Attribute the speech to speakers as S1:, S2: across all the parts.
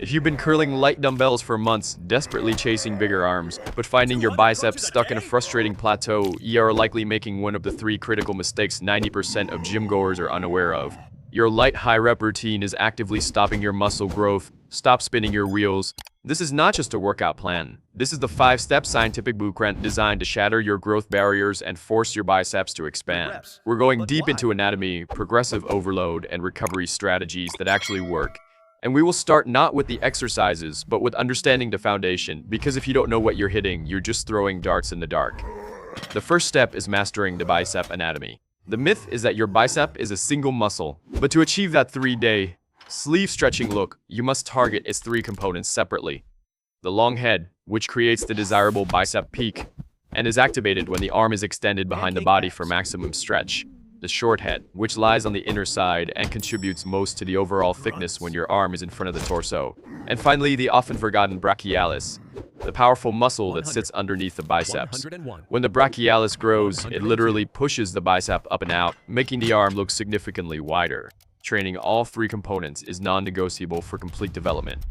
S1: If you've been curling light dumbbells for months, desperately chasing bigger arms, but finding your biceps stuck in a frustrating plateau, you are likely making one of the 3 critical mistakes 90% of gym goers are unaware of. Your light high-rep routine is actively stopping your muscle growth. Stop spinning your wheels. This is not just a workout plan. This is the 5-step scientific blueprint designed to shatter your growth barriers and force your biceps to expand. We're going deep into anatomy, progressive overload, and recovery strategies that actually work. And we will start not with the exercises, but with understanding the foundation, because if you don't know what you're hitting, you're just throwing darts in the dark. The first step is mastering the bicep anatomy. The myth is that your bicep is a single muscle, but to achieve that 3-day sleeve stretching look, you must target its 3 components separately. The long head, which creates the desirable bicep peak, and is activated when the arm is extended behind the body for maximum stretch. The short head, which lies on the inner side and contributes most to the overall thickness when your arm is in front of the torso. And finally, the often forgotten brachialis, the powerful muscle that sits underneath the biceps. When the brachialis grows, it literally pushes the bicep up and out, making the arm look significantly wider. Training all 3 components is non-negotiable for complete development.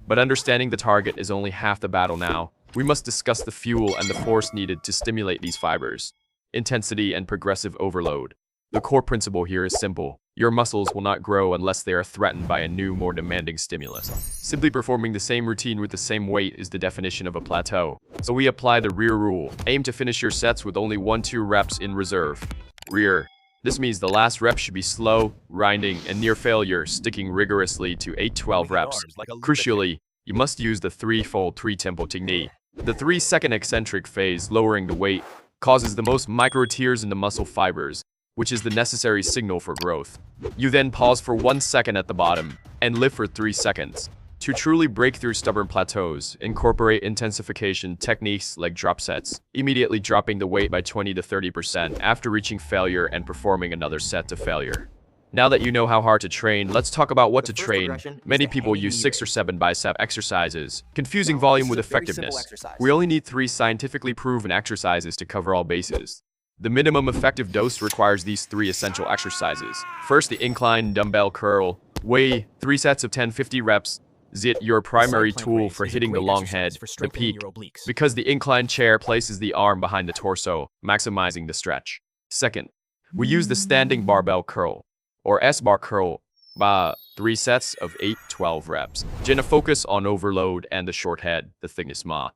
S1: But understanding the target is only half the battle now. We must discuss the fuel and the force needed to stimulate these fibers. Intensity and progressive overload. The core principle here is simple. Your muscles will not grow unless they are threatened by a new, more demanding stimulus. Simply performing the same routine with the same weight is the definition of a plateau. So we apply the rear rule. Aim to finish your sets with only 1-2 reps in reserve. Rear. This means the last rep should be slow, grinding, and near failure, sticking rigorously to 8-12 reps. Crucially, you must use the 3-fold 3-tempo technique. The 3-second eccentric phase, lowering the weight, causes the most micro tears in the muscle fibers, which is the necessary signal for growth. You then pause for 1 second at the bottom and lift for 3 seconds. To truly break through stubborn plateaus, incorporate intensification techniques like drop sets, immediately dropping the weight by 20 to 30% after reaching failure and performing another set to failure. Now that you know how hard to train, let's talk about what to train. Many people use 6 or 7 bicep exercises, confusing volume with effectiveness. We only need 3 scientifically proven exercises to cover all bases. The minimum effective dose requires these 3 essential exercises. First, the incline dumbbell curl. Weigh 3 sets of 10-50 reps. Zit your primary tool for hitting the long head, the peak, because the incline chair places the arm behind the torso, maximizing the stretch. Second, we use the standing barbell curl, or S-bar curl, by 3 sets of 8-12 reps. Gonna focus on overload and the short head, the thickness ma,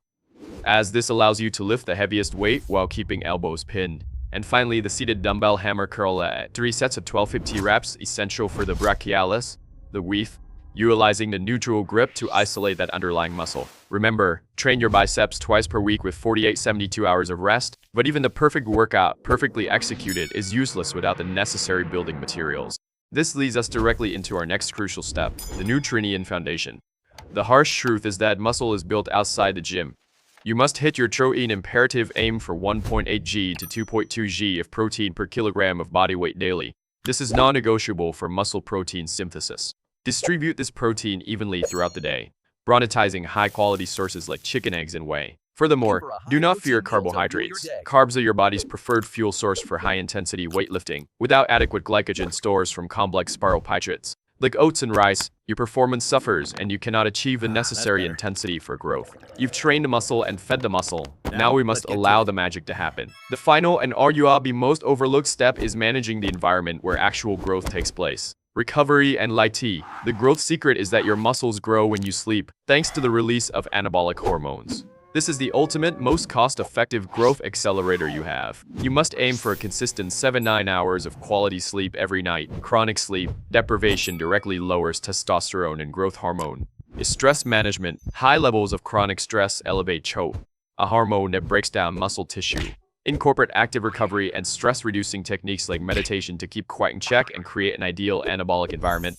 S1: as this allows you to lift the heaviest weight while keeping elbows pinned. And finally, the seated dumbbell hammer curl at 3 sets of 12-50 reps, essential for the brachialis, the weave, utilizing the neutral grip to isolate that underlying muscle. Remember, train your biceps twice per week with 48-72 hours of rest, but even the perfect workout, perfectly executed, is useless without the necessary building materials. This leads us directly into our next crucial step, the Nutrinian foundation. The harsh truth is that muscle is built outside the gym. You must hit your protein imperative. Aim for 1.8 g to 2.2 g of protein per kilogram of body weight daily. This is non-negotiable for muscle protein synthesis. Distribute this protein evenly throughout the day, prioritizing high-quality sources like chicken, eggs, and whey. Furthermore, do not fear carbohydrates. Carbs are your body's preferred fuel source for high-intensity weightlifting. Without adequate glycogen stores from complex spirohydrates, like oats and rice, your performance suffers and you cannot achieve the necessary intensity for growth. You've trained the muscle and fed the muscle. Now we must allow the magic to happen. The final and arguably most overlooked step is managing the environment where actual growth takes place. Recovery and light tea. The growth secret is that your muscles grow when you sleep, thanks to the release of anabolic hormones. This is the ultimate, most cost-effective growth accelerator you have. You must aim for a consistent 7-9 hours of quality sleep every night. Chronic sleep deprivation directly lowers testosterone and growth hormone. Stress management. High levels of chronic stress elevate CHO, a hormone that breaks down muscle tissue. Incorporate active recovery and stress-reducing techniques like meditation to keep quiet in check and create an ideal anabolic environment.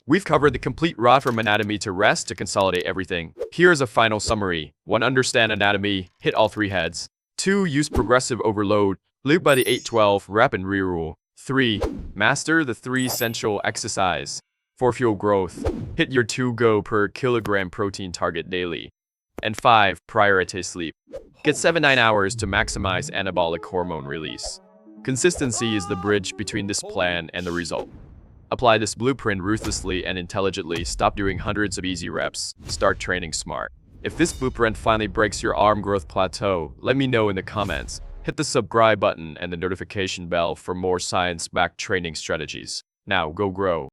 S1: We've covered the complete route from anatomy to rest to consolidate everything. Here's a final summary. 1. Understand anatomy. Hit all 3 heads. 2. Use progressive overload. Live by the 8-12 rep and rear rule. 3. Master the 3 essential exercise. 4. Fuel growth. Hit your 2 go per kilogram protein target daily. And 5. Prioritize sleep. Get 7-9 hours to maximize anabolic hormone release. Consistency is the bridge between this plan and the result. Apply this blueprint ruthlessly and intelligently. Stop doing hundreds of easy reps. Start training smart. If this blueprint finally breaks your arm growth plateau, let me know in the comments. Hit the subscribe button and the notification bell for more science-backed training strategies. Now, go grow.